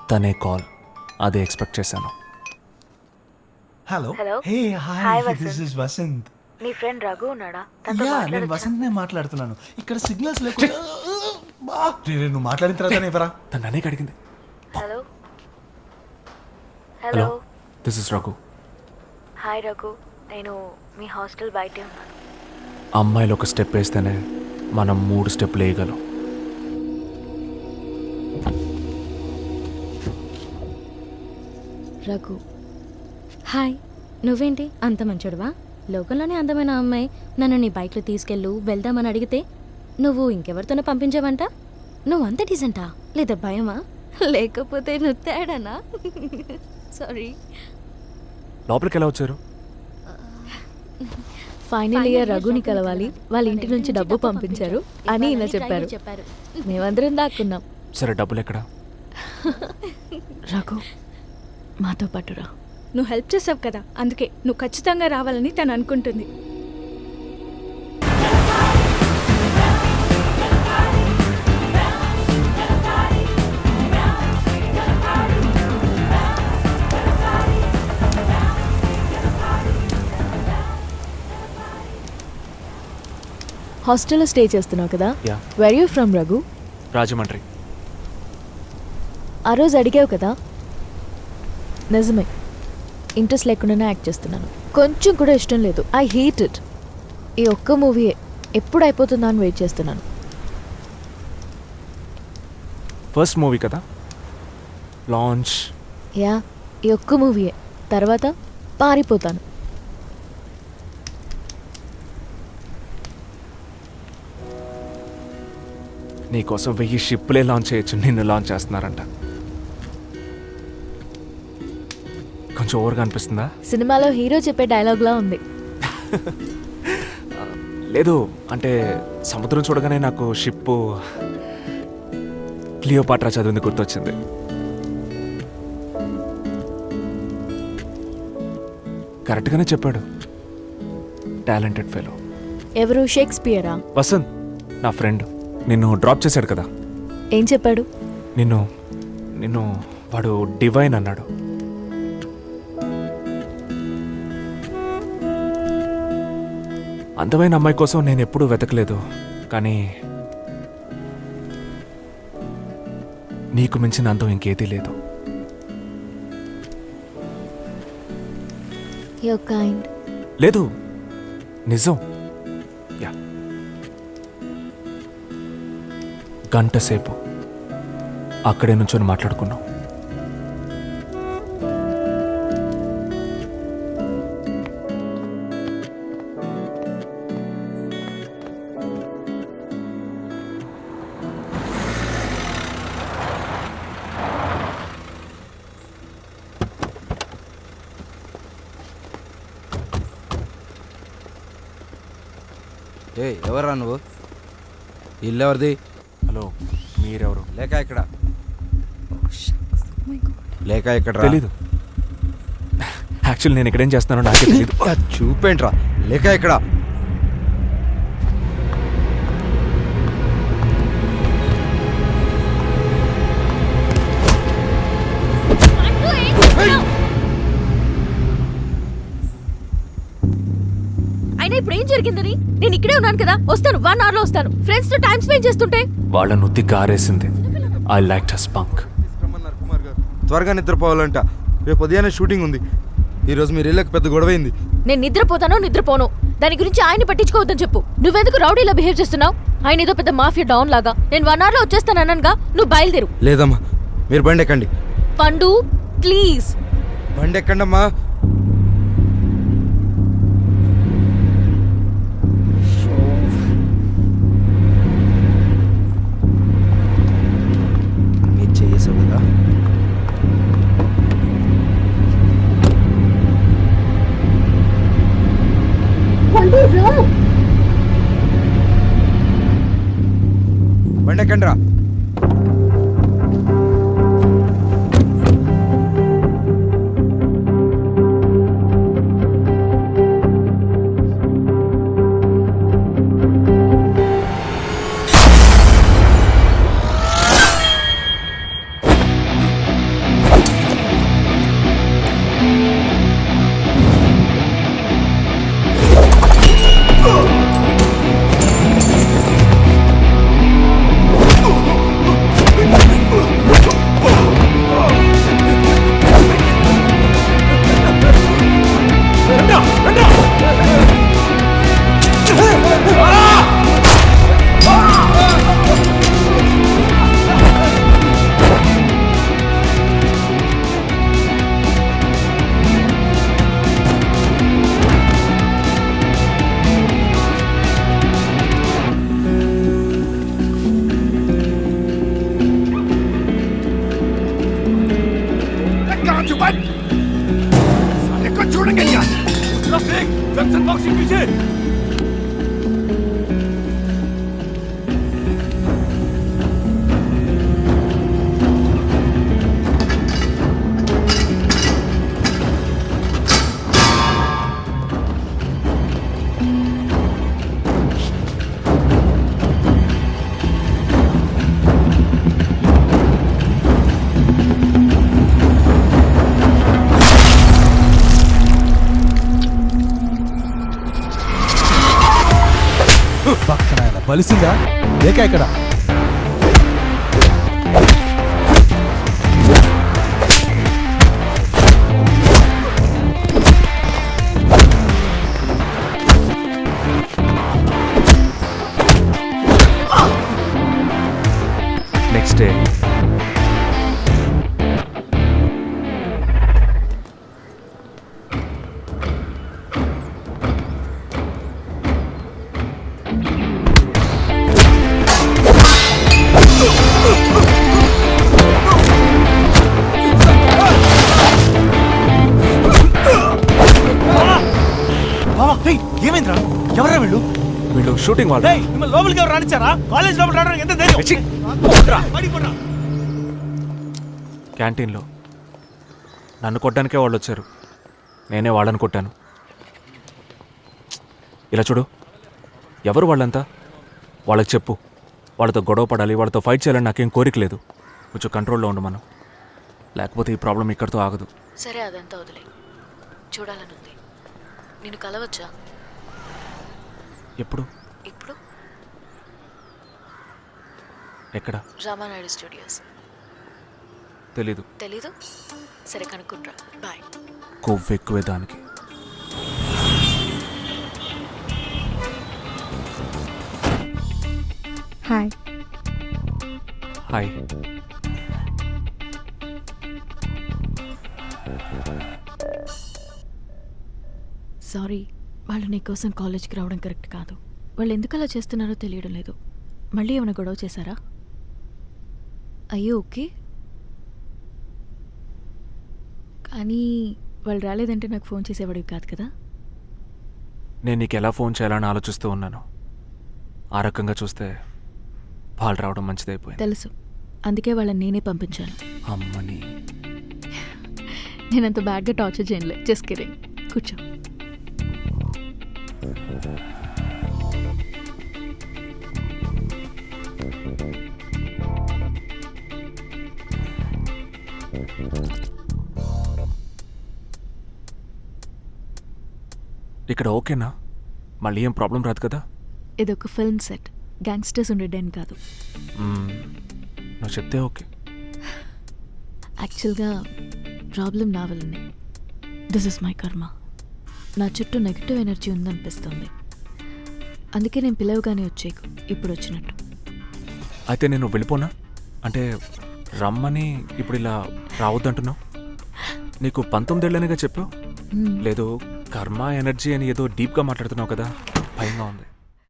తనే కాల్, అదే ఎక్స్పెక్ట్ చేశాను. Hello. Hello. Hey hi hi, Vasanth. This is Vasanth. నీ ఫ్రెండ్ రఘు ఉన్నాడా? తనతో యా, నేను మాట్లాడొచ్చా? వసంత్నే మాట్లాడుతున్నాను. ఇక్కడ సిగ్నల్స్ లేకుండా నువ్వు మాట్లాడిన తర్వాత ఇవ్వరా. తను అనేక అడిగింది. Hello hello, hello. This is Raghu. Hi Raghu, నేను మీ హాస్టల్ బయటే ఉన్నాను. అమ్మాయిలు ఒక స్టెప్ వేస్తేనే మనం 3 స్టెప్లు వేయగలం. రఘు హాయ్. నువ్వేంటి అంత మంచోడువా? లోకంలోనే అందమైన అమ్మాయి నన్ను నీ బైక్లో తీసుకెళ్ళు వెళ్దామని అడిగితే నువ్వు ఇంకెవరితోనో పంపించావంట. నువ్వు అంత డీసెంటా లేదా భయమా లేకపోతే నువ్వు తేడానా? సారీ. లోపలికి ఎలా వచ్చారు? ఫైనల్ ఇయర్ రఘుని కలవాలి, వాళ్ళ ఇంటి నుంచి డబ్బు పంపించారు అని ఇలా చెప్పారు. మేమందరం దాక్కున్నాం. సరే, డబ్బులు ఎక్కడా? రఘు మాతో పాటురా. నువ్వు హెల్ప్ చేసావు కదా, అందుకే నువ్వు ఖచ్చితంగా రావాలని తను అనుకుంటుంది. హాస్టల్లో స్టే చేస్తున్నావు కదా? Yeah, where you from Raghu? Rajahmundry. ఆ రోజు అడిగావు కదా, నిజమే. ఇంట్రెస్ట్ లేకుండానే యాక్ట్ చేస్తున్నాను. కొంచెం కూడా ఇష్టం లేదు. I hate it. ఈ ఒక్క మూవీయే ఎప్పుడు అయిపోతుందా అని వెయిట్ చేస్తున్నాను. ఫస్ట్ మూవీ కదా, లాంచ్. యా, ఈ ఒక్క మూవీయే, తర్వాత పారిపోతాను. నీకోసం 1000 షిప్లే లాంచ్ చేయొచ్చు, నిన్ను లాంచ్ చేస్తున్నారంట. కొంచెం ఓవర్గా అనిపిస్తుందా? సినిమాలో హీరో చెప్పే డైలాగ్లా ఉంది. లేదు, అంటే సముద్రం చూడగానే నాకు షిప్ క్లియోపాట్రా చదివింది గుర్తొచ్చింది. కరెక్ట్గానే చెప్పాడు. Talented fellow. ఎవరు? షేక్స్పియరా? వసంత్, నా ఫ్రెండ్. నిన్ను డ్రాప్ చేశాడు కదా. ఏం చెప్పాడు? నిన్ను నిన్ను వాడు డివైన్ అన్నాడు. అందమైన అమ్మాయి కోసం నేను ఎప్పుడూ వెతకలేదు, కానీ నీకు మించిన అందం ఇంకేదీ లేదు. Your kind. లేదు, నిజం. యా, గంట సేపు అక్కడే నుంచొని మాట్లాడుకున్నాం. ఏ ఎవర్రా నువ్వు? ఇల్లు ఎవరిది? హలో, మీరెవరు? లేక ఇక్కడ లేక ఇక్కడ తెలీదు. యాక్చువల్లీ నేను ఇక్కడేం చేస్తున్నానో నాకే తెలీదు. చూపేంట్రా లేక ఇక్కడ. అయినా ఇప్పుడు ఏం జరిగిందని? నేను ఇక్కడే ఉన్నాను కదా, వస్తాను. 1 hour లో వస్తాను. ఫ్రెండ్స్ తో టైం స్పెండ్ చేస్తుంటే వాళ్ళ నుత్తి గారేసింది. I like her spunk. Kumar గారు త్వరగా నిద్రపోవాలంట, రేపు ఉదయాన్నే షూటింగ్ ఉంది. ఈరోజు మీరు ఇళ్ళకి పెద్ద గొడవైంది. నేను నిద్రపోను. దాని గురించి ఆయన పట్టించుకోవద్దని చెప్పు. నువ్వెందుకు రౌడీలా బిహేవ్ చేస్తున్నావు? ఆయన ఏదో పెద్ద మాఫియా డౌన్ లాగా. నేను 1 hour లో వచ్చేస్తానన్నానుగా, నువ్వు బయలుదేరు. లేదమ్మా, మీరు బండి ఎక్కండి. పండు ప్లీజ్. బండి ఎక్కండి అమ్మా. మీరు చేసావు కదా. బండి ఎక్కండి రా. बंद साले को छोड़ेंगे क्या दूसरा ब्रेक जंक्शन बॉक्स के पीछे పక్కన బలిసిందా లేక ఇక్కడ నెక్స్ట్ డే ఏమైందిరా ఎవరా వీళ్ళు వీళ్ళు షూటింగ్ వాళ్ళు మిమ్మల్ని లోపలికి ఎవరు రానిచ్చారా కాలేజ్ లోపల రావడానికి ఎంత ధైర్యం పడిపోరా క్యాంటీన్లో నన్ను కొట్టడానికే వాళ్ళు వచ్చారు నేనే వాళ్ళని కొట్టాను ఇలా చూడు ఎవరు వాళ్ళంతా వాళ్ళకి చెప్పు వాళ్ళతో గొడవ పడాలి వాళ్ళతో ఫైట్ చేయాలని నాకేం కోరిక లేదు కొంచెం కంట్రోల్లో ఉండు మనం లేకపోతే ఈ ప్రాబ్లం ఇక్కడితో ఆగదు సరే అదంతా వదిలే చూడాలనుంది నేను కలవచ్చా ఎప్పుడు ఇప్పుడు ఎక్కడ రామానాయుడు స్టూడియోస్ తెలీదు తెలీదు సరే కనుక్కుంట్రా బాయ్ కొవ్వు ఎక్కువే దానికి హాయ్ హాయ్ సారీ వాళ్ళు నీ కోసం కాలేజ్కి రావడం కరెక్ట్ కాదు వాళ్ళు ఎందుకు అలా చేస్తున్నారో తెలియడం లేదు మళ్ళీ ఏమైనా గొడవ చేశారా అయ్యో ఓకే కానీ వాళ్ళు రాలేదంటే నాకు ఫోన్ చేసేవాడివి కాదు కదా నేను నీకు ఎలా ఫోన్ చేయాలని ఆలోచిస్తూ ఉన్నాను ఆ రకంగా చూస్తే వాళ్ళు రావడం మంచిదైపోయింది తెలుసు అందుకే వాళ్ళని నేనే పంపించాను అమ్మని నేనంత బ్యాడ్గా టార్చర్ చేయనులే జస్ట్ కిడింగ్ కూర్చో ఇక్కడ ఓకేనా మళ్ళీ ఏం ప్రాబ్లం రాదు కదా ఇదొక ఫిల్మ్ సెట్ గ్యాంగ్స్టర్స్ ఉండే డెన్ కాదు నువ్వు చెప్తే ఓకే యాక్చువల్గా ప్రాబ్లం నా వల్లనే దిస్ ఇస్ మై కర్మ నా చుట్టూ నెగిటివ్ ఎనర్జీ ఉందనిపిస్తుంది అందుకే నేను పిలవగానే వచ్చేకు ఇప్పుడు వచ్చినట్టు అయితే నేను వెళ్ళిపోనా అంటే రమ్మని ఇప్పుడు ఇలా రావద్దంటున్నావు నీకు 19 ఏళ్ళనిగా చెప్పావు లేదు కర్మ ఎనర్జీ అని ఏదో డీప్గా మాట్లాడుతున్నావు కదా భయంగా ఉంది